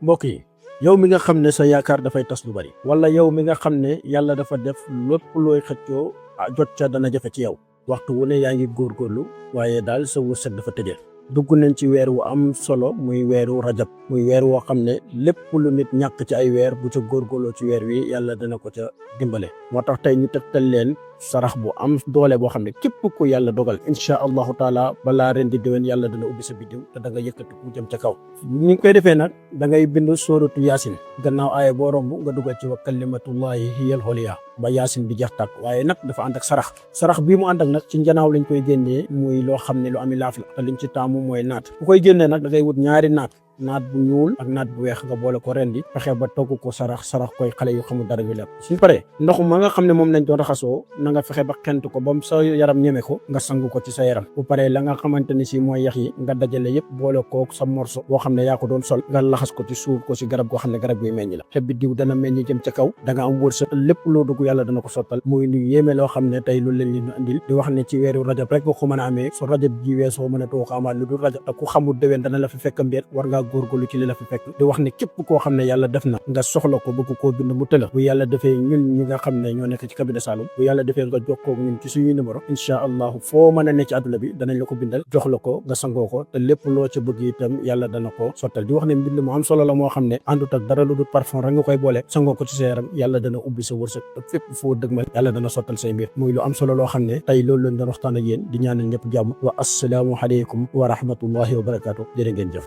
mbokk yi yow mi nga xam ne sa yaakaar dafay tas lu bari wala yow mi nga xam ne yàlla dafa def lépp looy xëccoo jot ca dana jafe ci yow waxtu wu ne yaa ngi góorgóorlu waaye daal sa wërsëg dafa tëjee dugg nañ ci weer wu am solo muy weeru rajab muy weer woo xam ne lépp lu nit ñàkk ci ay weer bu ca góorgóorloo ci weer wi yàlla dana ko ca dimbale moo tax tey ñu tegtal leen sarax bu am doole boo xam ne képp ku yàlla dogal incha allahu taala balaa ren di déwén yàlla dana ubbi sa biddiw te da nga yëkkati ku jëm ca kaw ni nga koy defee nag da ngay bind sóoratu yaasin gannaaw aaya boo romb nga dugal ci wa kalimatullahi hiyal xoliya ba yaasin bi jeex tàkk waaye nag dafa ànd ak sarax bii mu ànd ak nag ci njanaaw lañ koy génnee muy loo xam ne lu ami laaf la te liñ ci taamu mooy naat ku koy génnee nag da ngay wut ñaari naat bu ñuul ak naat bu weex nga boole ko rendi fexe ba togg ko sarax koy xale yu xamul dara ñu lekk suñ paree ndox ma nga xam ne moom lañ doon raxasoo na nga fexe ba xent ko ba sa yaram ñeme ko nga sangu ko ci sa yaram bu paree la nga xamante ni si mooy yax yi nga dajale yëpp boole ko sa morso boo xam ne yaa ko doon sol nga laxas ko ci suul ko si garab goo xam ne garab guy meññ la te biddiw dana meññ jëm ca kaw da nga am wërsëg lépp loo dugg yàlla dana ko sottal muy lu yéeme loo xam ne tey loolu leen li ñu andil di wax ne ci weeru rajab rek nga ko mën a amee su rajab ji weesoo mën a too ko amaat lu dul rajab te ku xamul déwén dana la fi fekk mbir war ngaa góorgóorlu ci li la fi fekk di wax ne képp koo xam ne yàlla def na nga soxla ko bëgg koo bind mu tëla bu yàlla defee ñun ñi nga xam ne ñoo nekk ci cabinet Saloum bu yàlla defee nga jokkoo ñun ci suñuy numéro incha allahu foo mën a ne ci àdduna bi danañ la ko bindal jox la ko nga sangoo ko te lépp loo ca bëgg itam yàlla dana ko sottal di wax ne mbind mu am solo la moo xam ne àndut ak dara lu dul parfum rek nga koy boole sangoo ko ci sa yaram yàlla dana ubbi sa wërsëg te fépp foo dëgmal yàlla dana sottal say mbir muy lu am solo loo xam ne tey loolu lañ doon waxtaan ak yéen di ñaanal ñëpp jàmm wa assalaamu aleykum wa rahmatullahi wa barakaatu jërë ngeen jëf